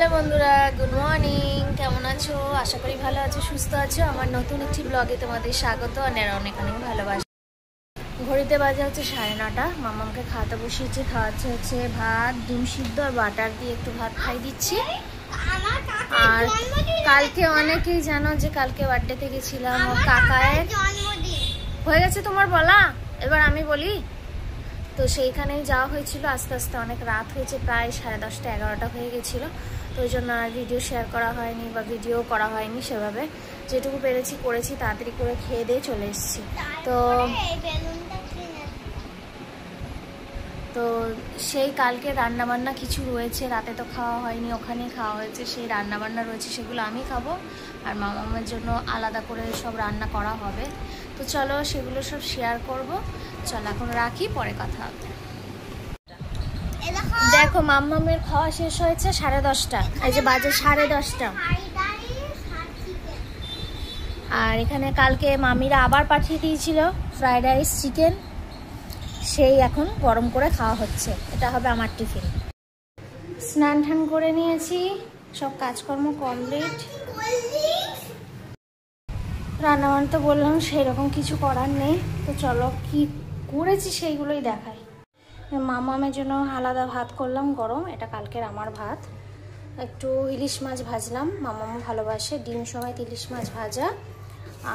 Hello বন্ধুরা, good morning. কেমন আছো? আশা করি ভালো আছো, সুস্থ আছো। আমার নতুন একটি ব্লগে তোমাদের স্বাগত আর অনেক অনেক ভালোবাসা। ঘড়িতে বাজে হচ্ছে 9:30। মামামকে খাওয়াতে বসিয়েছি। খাওয়াচ্ছে হচ্ছে ভাত, ডিম সিদ্ধ আর বাটার দিয়ে একটু ভাত খাই দিচ্ছি। আর কালকে অনেকেই জানো যে কালকে বার্থডেতে গেছিলাম ওর কাকায়ের। হয়ে গেছে তোমার বলা, এবার আমি বলি। তো সেইখানেই যাওয়া হয়েছিল। আস্তে আস্তে অনেক রাত হয়েছে, প্রায় 10:30 11টা হয়ে গেছিলো। তো ওই জন্য আর ভিডিও শেয়ার করা হয়নি বা ভিডিও করা হয়নি সেভাবে। যেটুকু পেরেছি করেছি, তাড়াতাড়ি করে খেয়ে দিয়ে চলে এসেছি। তো সেই কালকে রান্নাবান্না কিছু রয়েছে, রাতে তো খাওয়া হয়নি, ওখানেই খাওয়া হয়েছে। সেই রান্নাবান্না রয়েছে, সেগুলো আমি খাবো আর মামামের জন্য আলাদা করে সব রান্না করা হবে। তো চলো সেগুলো সব শেয়ার করব। চলো এখন রাখি, পরে কথা হবে। দেখো মাম্মামের খাওয়া শেষ হয়েছে 10:30। এই যে বাজে 10:30। আর এখানে কালকে মামিরা আবার পাঠিয়ে দিয়েছিল ফ্রাইড রাইস চিকেন, সেই এখন গরম করে খাওয়া হচ্ছে। এটা হবে আমার টিফিন। স্নান টান করে নিয়েছি, সব কাজকর্ম কমপ্লিট। রান্নাবান্না তো বললাম সেরকম কিছু করার নেই। তো চলো কি করেছি সেইগুলোই দেখাই। মামামের জন্য আলাদা ভাত করলাম গরম, এটা কালকের আমার ভাত। একটু ইলিশ মাছ ভাজলাম, মামামও ভালোবাসে ডিম সমেত ইলিশ মাছ ভাজা।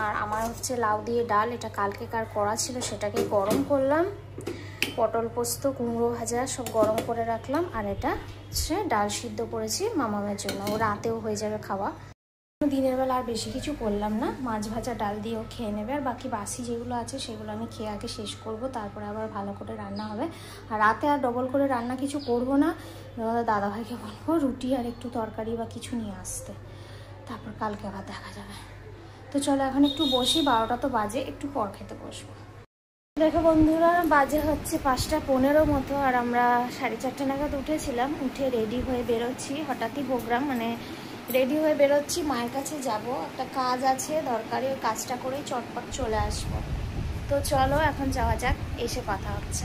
আর আমার হচ্ছে লাউ দিয়ে ডাল, এটা কালকেকার করা ছিল সেটাকে গরম করলাম। পটল পোস্ত, কুমড়ো ভাজা সব গরম করে রাখলাম। আর এটা হচ্ছে ডাল সিদ্ধ করেছি মামামের জন্য, ও রাতেও হয়ে যাবে খাওয়া। দিনের বেলা আর বেশি কিছু করলাম না, মাছ ভাজা ডাল দিয়েও খেয়ে নেবে। আর বাকি বাসি যেগুলো আছে সেগুলো আমি খেয়ে আগে শেষ করব, তারপরে আবার ভালো করে রান্না হবে। আর রাতে আর ডবল করে রান্না কিছু করব না। দাদাভাইকে বলবো রুটি আর একটু তরকারি বা কিছু নিয়ে আসতে, তারপর কালকে আবার দেখা যাবে। তো চলো এখন একটু বসি, 12টা তো বাজে, একটু পর খেতে বসবো। দেখো বন্ধুরা, বাজে হচ্ছে 5:15 মতো। আর আমরা 4:30 নাগাদ উঠেছিলাম। উঠে রেডি হয়ে বেরোচ্ছি, হঠাৎই প্রোগ্রাম, মানে রেডি হয়ে বেরোচ্ছি। মায়ের কাছে যাব, একটা কাজ আছে দরকারি, ওই কাজটা করেই চটপট চলে আসবো। তো চলো এখন যাওয়া যাক, এসে কথা হচ্ছে।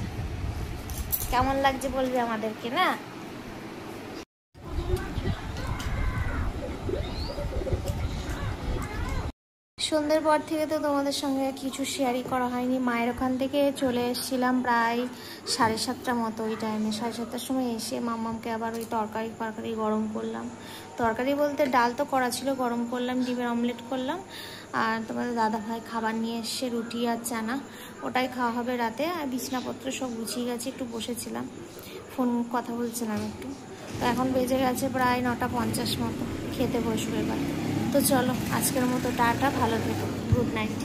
কেমন লাগছে বলবে আমাদেরকে না? সন্ধ্যের পর থেকে তো তোমাদের সঙ্গে কিছু শেয়ারই করা হয়নি। মায়ের ওখান থেকে চলে এসেছিলাম প্রায় 7:30 মতো। ওই টাইমে 7:30 সময় এসে মাম্মামকে আবার ওই তরকারি গরম করলাম। তরকারি বলতে ডাল তো করা ছিল, গরম করলাম, ডিমের অমলেট করলাম। আর তোমাদের দাদাভাই খাবার নিয়ে এসে রুটি আর চানা, ওটাই খাওয়া হবে রাতে। আর বিছনাপত্র সব গুছিয়ে গেছে, একটু বসেছিলাম, ফোন কথা বলছিলাম একটু। তো এখন বেজে গেছে প্রায় 9:50 মতো, খেতে বসবো এবার। তো চলো আজকের মতো টাটা, ভালো থেকো, গুড নাইট।